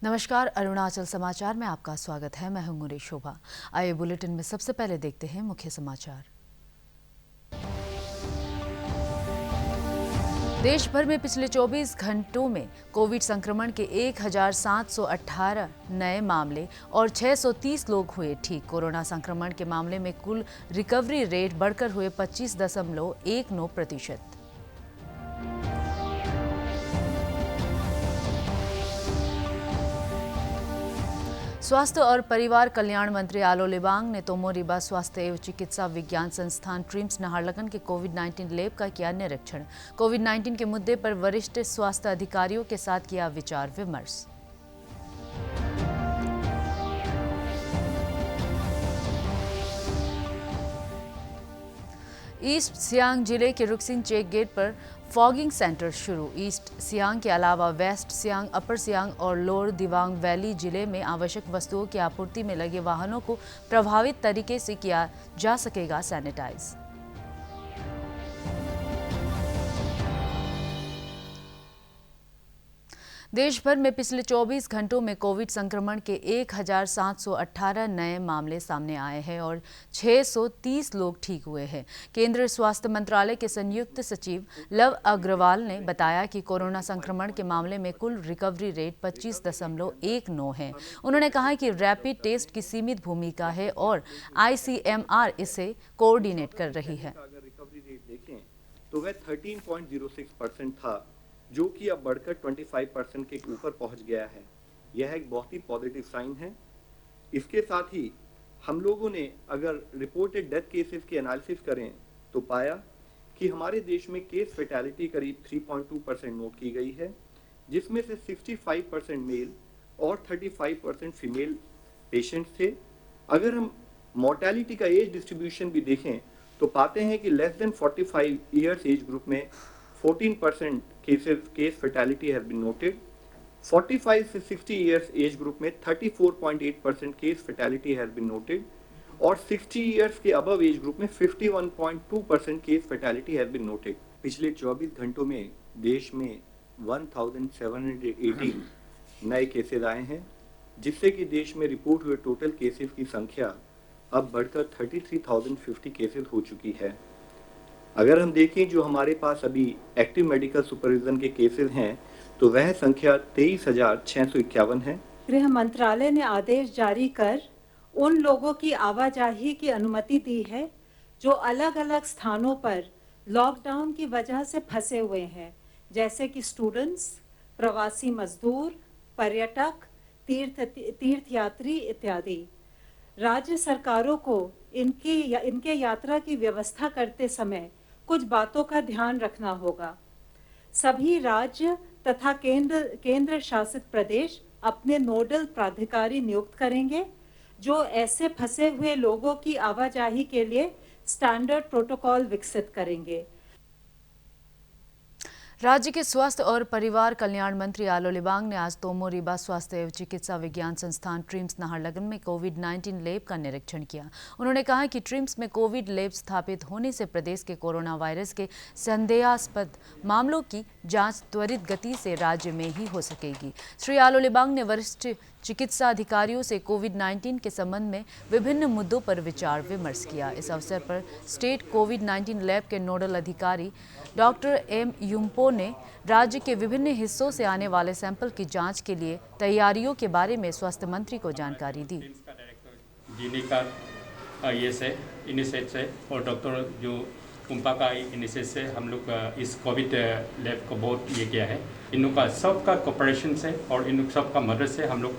नमस्कार, अरुणाचल समाचार में आपका स्वागत है। मैं हूं गुरी शोभा। आइए बुलेटिन में सबसे पहले देखते हैं मुख्य समाचार। देश भर में पिछले 24 घंटों में कोविड संक्रमण के 1718 नए मामले और 630 लोग हुए ठीक। कोरोना संक्रमण के मामले में कुल रिकवरी रेट बढ़कर हुए 25.19%। स्वास्थ्य और परिवार कल्याण मंत्री आलो लिबांग ने तोमो रिबा स्वास्थ्य एवं चिकित्सा विज्ञान संस्थान ट्रिम्स नाहरलगुन के कोविड-19 लैब का किया निरीक्षण। कोविड-19 के मुद्दे पर वरिष्ठ स्वास्थ्य अधिकारियों के साथ किया विचार विमर्श। ईस्ट सियांग जिले के रुकसिन चेक गेट पर फॉगिंग सेंटर शुरू। ईस्ट सियांग के अलावा वेस्ट सियांग, अपर सियांग और लोअर दिबांग वैली जिले में आवश्यक वस्तुओं की आपूर्ति में लगे वाहनों को प्रभावित तरीके से किया जा सकेगा सैनिटाइज। देश भर में पिछले 24 घंटों में कोविड संक्रमण के 1718 नए मामले सामने आए हैं और 630 लोग ठीक हुए हैं। केंद्रीय स्वास्थ्य मंत्रालय के संयुक्त सचिव लव अग्रवाल ने बताया कि कोरोना संक्रमण के मामले में कुल रिकवरी रेट 25.19 है। उन्होंने कहा कि रैपिड टेस्ट की सीमित भूमिका है और ICMR इसे कोऑर्डिनेट कर रही है। अगर रिकवरी रेट देखें तो वह 13.06% था, जो कि अब बढ़कर 25% के ऊपर पहुंच गया है। यह एक बहुत ही पॉजिटिव साइन है। इसके साथ ही हम लोगों ने अगर रिपोर्टेड डेथ केसेस की एनालिसिस करें तो पाया कि हमारे देश में केस फैटेलिटी करीब 3.2% नोट की गई है, जिसमें से 65% मेल और 35% फीमेल पेशेंट्स थे। अगर हम मोर्टेलिटी का एज डिस्ट्रीब्यूशन भी देखें तो पाते हैं कि less than 45 years age group में 14% case fatality has been noted. 45 से 60 ईयर्स एज ग्रुप में 34.8% case fatality has been noted और 60 ईयर्स के अबव एज ग्रुप में 51.2% case fatality has been noted. पिछले 24 घंटों में देश में 1718 नए केसेस आए हैं, जिससे कि देश में रिपोर्ट हुए टोटल केसेस की संख्या अब बढ़कर 33,050 केसेस हो चुकी है। अगर हम देखें जो हमारे पास अभी एक्टिव मेडिकल सुपरविजन के केसेस हैं तो वह संख्या 23,651 है। गृह मंत्रालय ने आदेश जारी कर उन लोगों की आवाजाही की अनुमति दी है जो अलग अलग स्थानों पर लॉकडाउन की वजह से फंसे हुए हैं, जैसे कि स्टूडेंट्स, प्रवासी मजदूर, पर्यटक, तीर्थयात्री इत्यादि। राज्य सरकारों को इनके यात्रा की व्यवस्था करते समय कुछ बातों का ध्यान रखना होगा। सभी राज्य तथा केंद्र शासित प्रदेश अपने नोडल प्राधिकारी नियुक्त करेंगे जो ऐसे फंसे हुए लोगों की आवाजाही के लिए स्टैंडर्ड प्रोटोकॉल विकसित करेंगे। राज्य के स्वास्थ्य और परिवार कल्याण मंत्री आलो लिबांग ने आज तोमो रिबा स्वास्थ्य एवं चिकित्सा विज्ञान संस्थान ट्रिम्स नाहरलगुन में कोविड-19 लैब का निरीक्षण किया। उन्होंने कहा कि ट्रिम्स में कोविड लैब स्थापित होने से प्रदेश के कोरोना वायरस के संदेहास्पद मामलों की जांच त्वरित गति से राज्य में ही हो सकेगी। श्री आलो लिबांग ने वरिष्ठ चिकित्सा अधिकारियों से कोविड-19 के संबंध में विभिन्न मुद्दों पर विचार विमर्श किया। इस अवसर पर स्टेट कोविड-19 लैब के नोडल अधिकारी डॉक्टर M युम्पो ने राज्य के विभिन्न हिस्सों से आने वाले सैंपल की जांच के लिए तैयारियों के बारे में स्वास्थ्य मंत्री को जानकारी दी। और डॉक्टर जो कुंपा का इनिशिएट से हम लोग इस कोविड लैब को बहुत ये किया है। इन लोग का सबका कोऑपरेशन से और इन लोग सबका मदद से हम लोग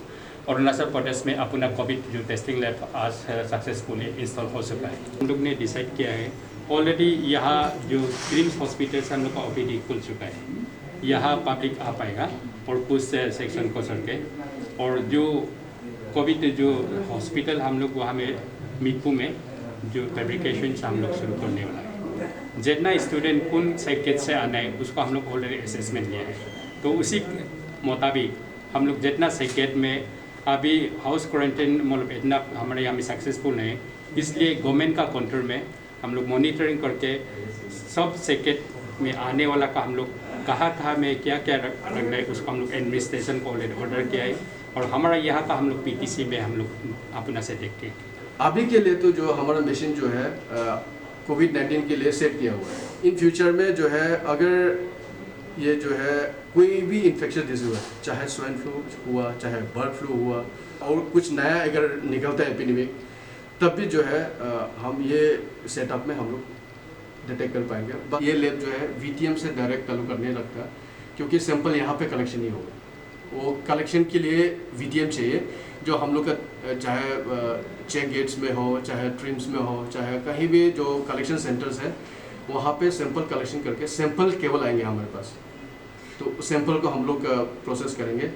अरुणाचल प्रदेश में अपना कोविड जो टेस्टिंग लैब आज सक्सेसफुली इंस्टॉल हो चुका है। हम लोग ने डिसाइड किया है ऑलरेडी यहाँ जो ट्रिम्स हॉस्पिटल से हम लोग का OPD खुल चुका है। यहाँ पब्लिक आ पाएगा और कुछ सेक्शन को सर के, और जो कोविड जो हॉस्पिटल हम लोग वहाँ में मितपू में जो फैब्रिकेशन हम लोग शुरू करने वाला है। जितना स्टूडेंट कौन सेक्टर से आना है उसको हम लोग ऑलरेडी असेसमेंट लिया है, तो उसी मुताबिक हम लोग जितना सेक्टर में अभी हाउस क्वारंटाइन मतलब इतना हमारे यहाँ में सक्सेसफुल है, इसलिए गवर्नमेंट का कंट्रोल में हम लोग मॉनिटरिंग करके सब सेक्टर में आने वाला का हम लोग कहाँ में क्या क्या रखना है उसको हम लोग एडमिनिस्ट्रेशन को ऑलरेडी ऑर्डर किया है। और हमारा यहाँ का हम लोग PTC में हम लोग अपना से देखते हैं। अभी के लिए तो जो हमारा मशीन जो है कोविड-19 के लिए सेट किया हुआ है। इन फ्यूचर में जो है अगर ये जो है कोई भी इन्फेक्शन डिजीज हुआ, चाहे स्वाइन फ्लू हुआ, चाहे बर्ड फ्लू हुआ और कुछ नया अगर निकलता है एपिडेमिक, तब भी जो है हम ये सेटअप में हम लोग डिटेक्ट कर पाएंगे। ये लैब जो है VTM से डायरेक्ट चालू करने लगता है, क्योंकि सैंपल यहाँ पे कलेक्शन नहीं होगा। वो कलेक्शन के लिए VTM चाहिए, जो हम लोग का चाहे चेक गेट्स में हो, चाहे ट्रिम्स में हो, चाहे कहीं भी जो कलेक्शन सेंटर्स है, वहाँ पे सैंपल कलेक्शन करके सैंपल केवल आएंगे हमारे पास, तो सैंपल को हम लोग प्रोसेस करेंगे।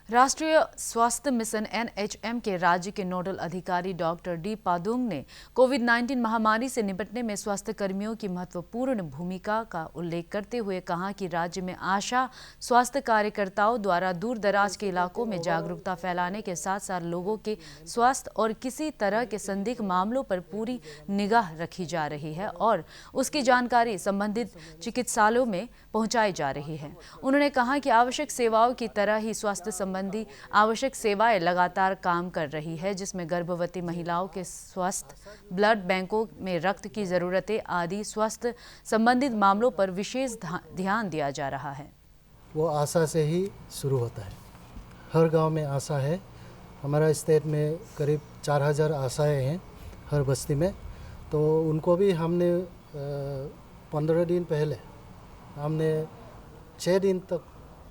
राष्ट्रीय स्वास्थ्य मिशन NHM के राज्य के नोडल अधिकारी डॉक्टर डी पादुंग ने कोविड-19 महामारी से निपटने में स्वास्थ्य कर्मियों की महत्वपूर्ण भूमिका का उल्लेख करते हुए कहा कि राज्य में आशा स्वास्थ्य कार्यकर्ताओं द्वारा दूर दराज के इलाकों में जागरूकता फैलाने के साथ साथ लोगों के स्वास्थ्य और किसी तरह के संदिग्ध मामलों पर पूरी निगाह रखी जा रही है और उसकी जानकारी संबंधित चिकित्सालयों में पहुंचाई जा रही है। उन्होंने कहा कि आवश्यक सेवाओं की तरह ही स्वास्थ्य संबंधी आवश्यक सेवाएं लगातार काम कर रही है, जिसमें गर्भवती महिलाओं के स्वास्थ्य, ब्लड बैंकों में रक्त की जरूरतें आदि स्वास्थ्य संबंधित मामलों पर विशेष ध्यान दिया जा रहा है। वो आशा से ही शुरू होता है। हर गांव में आशा है। हमारा स्टेट में करीब 4000 आशाएं हैं हर बस्ती में। तो उनको भी हमने 15 दिन पहले हमने 6 दिन तक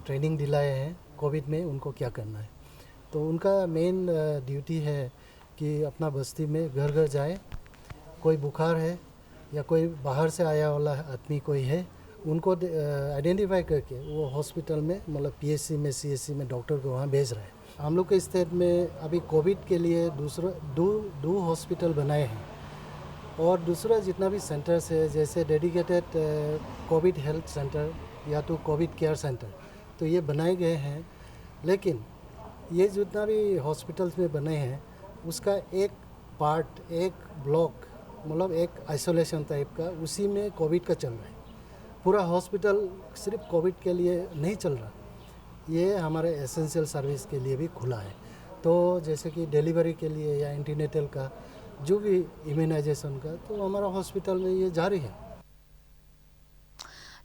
ट्रेनिंग दिलाए हैं कोविड में उनको क्या करना है। तो उनका मेन ड्यूटी है कि अपना बस्ती में घर घर जाए, कोई बुखार है या कोई बाहर से आया वाला आदमी कोई है, उनको आइडेंटिफाई करके वो हॉस्पिटल में मतलब PSC में CSC में डॉक्टर को वहाँ भेज रहे हैं। हम लोग के स्टेट में अभी कोविड के लिए दो हॉस्पिटल बनाए हैं और दूसरा जितना भी सेंटर्स है जैसे डेडिकेटेड कोविड हेल्थ सेंटर या तो कोविड केयर सेंटर, तो ये बनाए गए हैं। लेकिन ये जितना भी हॉस्पिटल्स में बने हैं उसका एक पार्ट, एक ब्लॉक मतलब एक आइसोलेशन टाइप का, उसी में कोविड का चल रहा है। पूरा हॉस्पिटल सिर्फ कोविड के लिए नहीं चल रहा, ये हमारे एसेंशियल सर्विस के लिए भी खुला है। तो जैसे कि डिलीवरी के लिए या एंटीनेटल का जो भी इम्यूनाइजेशन का, तो हमारा हॉस्पिटल में ये जारी है।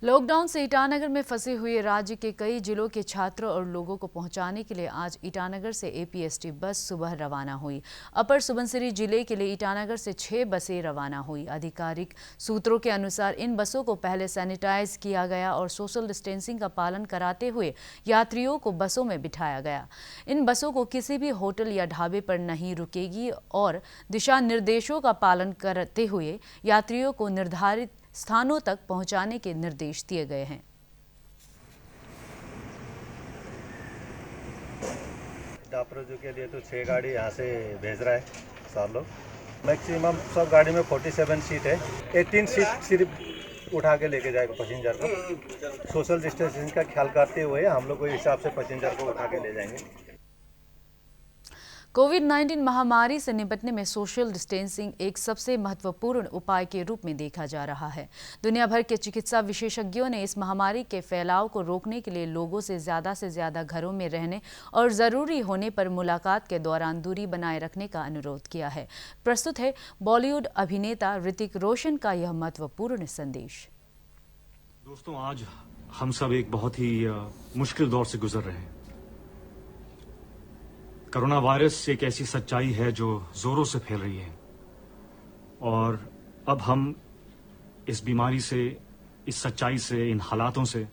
लॉकडाउन से ईटानगर में फंसे हुए राज्य के कई जिलों के छात्रों और लोगों को पहुंचाने के लिए आज ईटानगर से APST बस सुबह रवाना हुई। अपर सुबनसिरी जिले के लिए ईटानगर से 6 बसें रवाना हुई। आधिकारिक सूत्रों के अनुसार इन बसों को पहले सैनिटाइज किया गया और सोशल डिस्टेंसिंग का पालन कराते हुए यात्रियों को बसों में बिठाया गया। इन बसों को किसी भी होटल या ढाबे पर नहीं रुकेगी और दिशा निर्देशों का पालन करते हुए यात्रियों को निर्धारित स्थानों तक पहुंचाने के निर्देश दिए गए हैं। डापरोजू के लिए तो 6 गाड़ी यहाँ से भेज रहा है सार लोग। मैक्सिमम सब गाड़ी में 47 सीट है, 18 सीट सिर्फ उठा के लेके जाएगा पैसेंजर को। सोशल डिस्टेंसिंग का ख्याल करते हुए हम लोग को हिसाब से पैसेंजर को उठा के ले जाएंगे। कोविड-19 महामारी से निपटने में सोशल डिस्टेंसिंग एक सबसे महत्वपूर्ण उपाय के रूप में देखा जा रहा है। दुनिया भर के चिकित्सा विशेषज्ञों ने इस महामारी के फैलाव को रोकने के लिए लोगों से ज़्यादा घरों में रहने और ज़रूरी होने पर मुलाकात के दौरान दूरी बनाए रखने का अनुरोध किया है। प्रस्तुत है बॉलीवुड अभिनेता ऋतिक रोशन का यह महत्वपूर्ण संदेश। दोस्तों, आज हम सब एक बहुत ही मुश्किल दौर से गुजर रहे हैं। कोरोना वायरस एक ऐसी सच्चाई है जो जोरों से फैल रही है और अब हम इस बीमारी से, इस सच्चाई से, इन हालातों से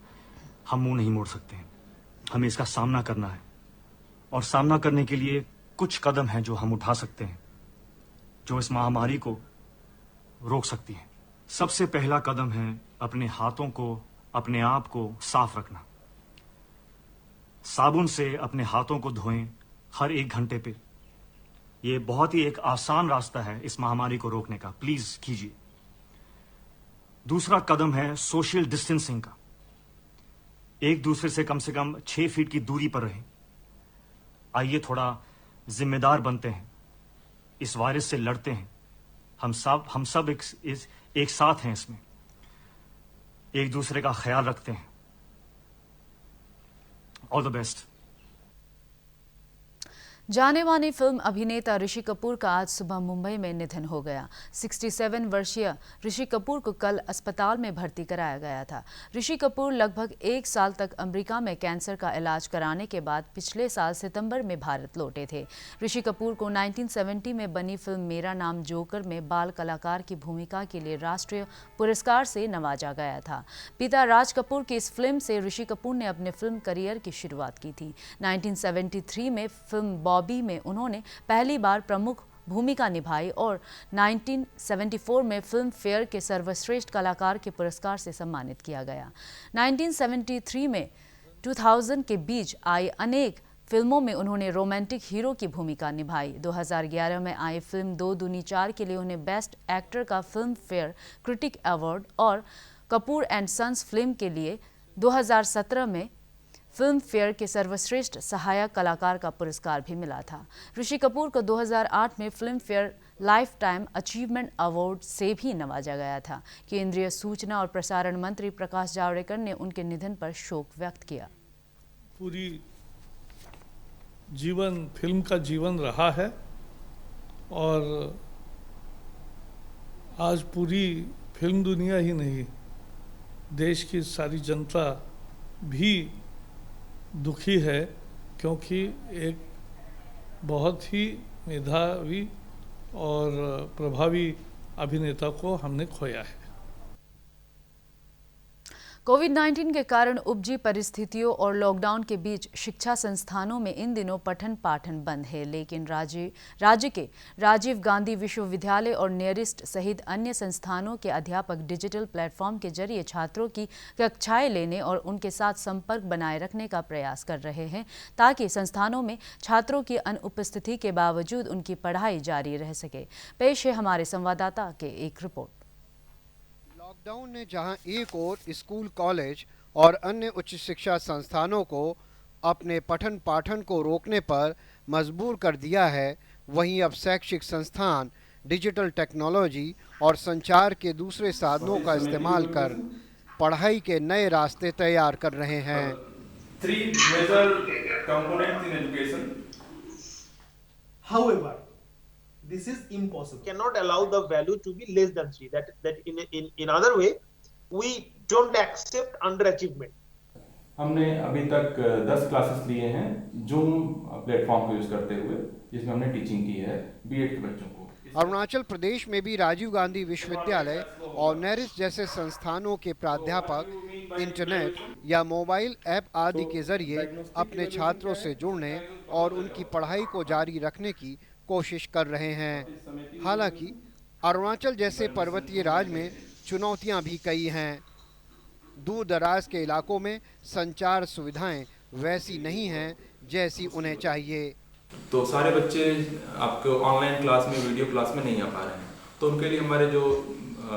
हम मुंह नहीं मोड़ सकते हैं। हमें इसका सामना करना है और सामना करने के लिए कुछ कदम हैं जो हम उठा सकते हैं, जो इस महामारी को रोक सकती हैं। सबसे पहला कदम है अपने हाथों को, अपने आप को साफ रखना। साबुन से अपने हाथों को धोएं हर 1 घंटे पे। ये बहुत ही एक आसान रास्ता है इस महामारी को रोकने का, प्लीज कीजिए। दूसरा कदम है सोशल डिस्टेंसिंग का। एक दूसरे से कम 6 फीट की दूरी पर रहें। आइए थोड़ा जिम्मेदार बनते हैं, इस वायरस से लड़ते हैं। हम सब एक साथ हैं इसमें, एक दूसरे का ख्याल रखते हैं। All the best. जाने माने फिल्म अभिनेता ऋषि कपूर का आज सुबह मुंबई में निधन हो गया। 67 वर्षीय ऋषि कपूर को कल अस्पताल में भर्ती कराया गया था। ऋषि कपूर लगभग 1 साल तक अमेरिका में कैंसर का इलाज कराने के बाद पिछले साल सितंबर में भारत लौटे थे। ऋषि कपूर को 1970 में बनी फिल्म मेरा नाम जोकर में बाल कलाकार की भूमिका के लिए राष्ट्रीय पुरस्कार से नवाजा गया था। पिता राज कपूर की इस फिल्म से ऋषि कपूर ने अपने फिल्म करियर की शुरुआत की थी। 1973 में फिल्म बॉबी में उन्होंने पहली बार प्रमुख भूमिका निभाई और 1974 में फिल्म फेयर के सर्वश्रेष्ठ कलाकार के पुरस्कार से सम्मानित किया गया। 1973 में 2000 के बीच आई अनेक फिल्मों में उन्होंने रोमांटिक हीरो की भूमिका निभाई। 2011 में आई फिल्म दो दूनी चार के लिए उन्हें बेस्ट एक्टर का फिल्म फेयर क्रिटिक अवार्ड और कपूर एंड सन्स फिल्म के लिए 2017 में फिल्म फेयर के सर्वश्रेष्ठ सहायक कलाकार का पुरस्कार भी मिला था। ऋषि कपूर को 2008 में film fair life time achievement award से भी नवाजा गया था। केंद्रीय सूचना और प्रसारण मंत्री प्रकाश जावड़ेकर ने उनके निधन पर शोक व्यक्त किया। पूरी जीवन फिल्म का जीवन रहा है और आज पूरी फिल्म दुनिया ही नहीं, देश की सारी जनता भी दुखी है, क्योंकि एक बहुत ही मेधावी और प्रभावी अभिनेता को हमने खोया है। कोविड-19 के कारण उपजी परिस्थितियों और लॉकडाउन के बीच शिक्षा संस्थानों में इन दिनों पठन पाठन बंद है, लेकिन राज्य के राजीव गांधी विश्वविद्यालय और नेरिस्ट सहित अन्य संस्थानों के अध्यापक डिजिटल प्लेटफॉर्म के जरिए छात्रों की कक्षाएं लेने और उनके साथ संपर्क बनाए रखने का प्रयास कर रहे हैं, ताकि संस्थानों में छात्रों की अनुपस्थिति के बावजूद उनकी पढ़ाई जारी रह सके। पेश है हमारे संवाददाता के एक रिपोर्ट। लॉकडाउन ने जहां एक ओर स्कूल, कॉलेज और अन्य उच्च शिक्षा संस्थानों को अपने पठन पाठन को रोकने पर मजबूर कर दिया है, वहीं अब शैक्षिक संस्थान डिजिटल टेक्नोलॉजी और संचार के दूसरे साधनों का इस्तेमाल कर पढ़ाई के नए रास्ते तैयार कर रहे हैं। Three major components in education. However, this is impossible. Cannot allow the value to be less than 3. That in other way, we don't accept underachievement. हमने अभी तक 10 क्लासेस लिए हैं जूम प्लेटफॉर्म को यूज करते हुए, जिसमें हमने टीचिंग की है बीएड के बच्चों को। अरुणाचल प्रदेश में भी राजीव गांधी विश्वविद्यालय और नेरिस्ट जैसे संस्थानों के प्राध्यापक इंटरनेट या मोबाइल ऐप आदि के जरिए अपने छात्रों से जुड़ने और उनकी पढ़ाई को जारी रखने की कोशिश कर रहे हैं। हालांकि अरुणाचल जैसे पर्वतीय राज्य में चुनौतियां भी कई हैं। दूर दराज के इलाकों में संचार सुविधाएं वैसी नहीं हैं जैसी उन्हें चाहिए। तो सारे बच्चे आपको ऑनलाइन क्लास में, वीडियो क्लास में नहीं आ पा रहे हैं, तो उनके लिए हमारे जो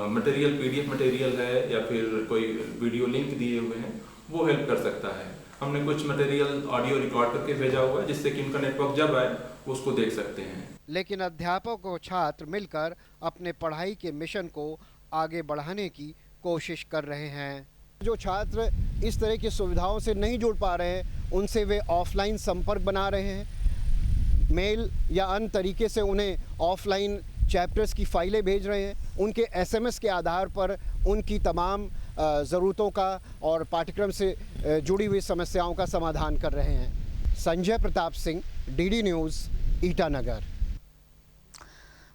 मटेरियल, पीडीएफ मटेरियल है या फिर कोई वीडियो लिंक दिए हुए हैं, वो हेल्प कर सकता है। हमने कुछ मटेरियल ऑडियो रिकॉर्ड करके भेजा हुआ है, जिससे कि उनका नेटवर्क जब आए वो उसको देख सकते हैं। लेकिन अध्यापक और छात्र मिलकर अपने पढ़ाई के मिशन को आगे बढ़ाने की कोशिश कर रहे हैं। जो छात्र इस तरह की सुविधाओं से नहीं जुड़ पा रहे हैं, उनसे वे ऑफलाइन संपर्क बना रहे हैं। मेल या अन्य तरीके से उन्हें ऑफलाइन चैप्टर्स की फाइलें भेज रहे हैं। उनके एसएमएस के आधार पर उनकी तमाम ज़रूरतों का और पाठ्यक्रम से जुड़ी हुई समस्याओं का समाधान कर रहे हैं। Sanjay Pratap Singh, DD news, Itanagar.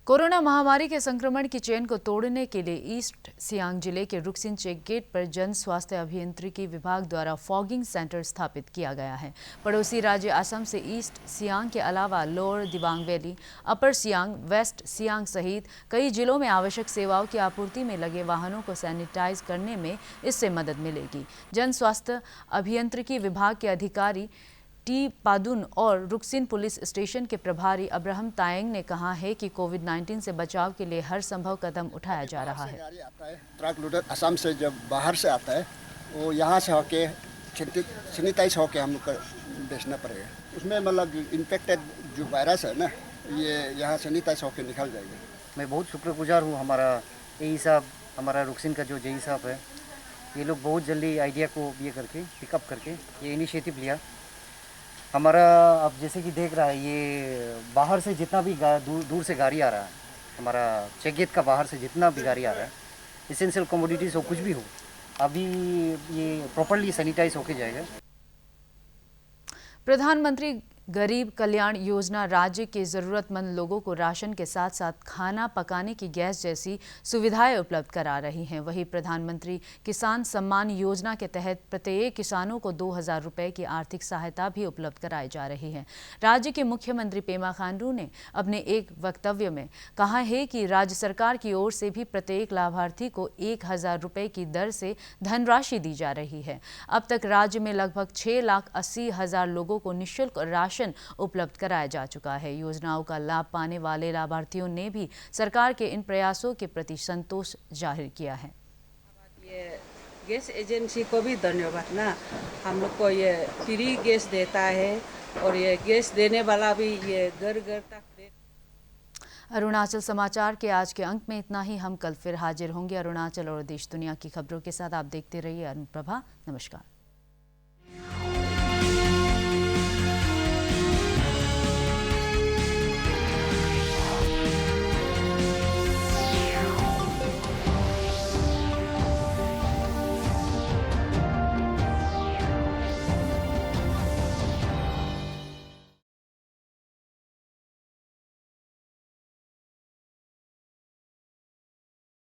Corona महामारी के संक्रमण की चेन को तोड़ने के लिए ईस्ट सियांग जिले के रुकसिन चेक गेट पर जन स्वास्थ्य अभियांत्रिकी विभाग द्वारा फॉगिंग सेंटर स्थापित किया गया है। पड़ोसी राज्य असम से ईस्ट सियांग के अलावा लोअर दिबांग वैली, अपर सियांग, वेस्ट सियांग सहित कई जिलों में आवश्यक सेवाओं की आपूर्ति में लगे वाहनों को सैनिटाइज करने में इससे मदद मिलेगी। जन स्वास्थ्य अभियांत्रिकी विभाग के अधिकारी टी पादुन और रुकसिन पुलिस स्टेशन के प्रभारी अब्राहम तायंग ने कहा है कि कोविड-19 से बचाव के लिए हर संभव कदम उठाया जा रहा है। ट्रक लोडर असम से जब बाहर से आता है, वो यहाँ से होके सैनिटाइज होके हम लोग बेचना पड़ेगा। उसमें मतलब इन्फेक्टेड जो वायरस है ना, ये यहाँ सैनिटाइज होके निकल जाएगा। मैं बहुत शुक्रगुजार हूँ हमारा एई साहब, हमारा रुकसिन का जो जेई साहब है, ये लोग बहुत जल्दी आइडिया को ये करके पिकअप करके ये इनिशिएटिव लिया। हमारा अब जैसे कि देख रहा है, ये बाहर से जितना भी दूर से गाड़ी आ रहा है, हमारा चेक गेट का बाहर से जितना भी गाड़ी आ रहा है, एसेंशियल कमोडिटीज़ हो कुछ भी हो, अभी ये प्रॉपर्ली सैनिटाइज होके जाएगा। प्रधानमंत्री गरीब कल्याण योजना राज्य के ज़रूरतमंद लोगों को राशन के साथ साथ खाना पकाने की गैस जैसी सुविधाएं उपलब्ध करा रही हैं। वहीं प्रधानमंत्री किसान सम्मान योजना के तहत प्रत्येक किसानों को 2000 रुपये की आर्थिक सहायता भी उपलब्ध कराई जा रही है। राज्य के मुख्यमंत्री पेमा खांडू ने अपने एक वक्तव्य में कहा है कि राज्य सरकार की ओर से भी प्रत्येक लाभार्थी को 1000 रुपये की दर से धनराशि दी जा रही है। अब तक राज्य में लगभग 6,80,000 लोगों को निःशुल्क राशन उपलब्ध कराया जा चुका है। योजनाओं का लाभ पाने वाले लाभार्थियों ने भी सरकार के इन प्रयासों के प्रति संतोष जाहिर किया है। ये गैस एजेंसी को भी धन्यवाद ना, हम लोग को ये फ्री गैस देता है और ये गैस देने वाला भी ये घर घर तक दे। अरुणाचल समाचार के आज के अंक में इतना ही। हम कल फिर हाजिर होंगे अरुणाचल और देश दुनिया की खबरों के साथ। आप देखते रहिए अनुप्रभा। नमस्कार।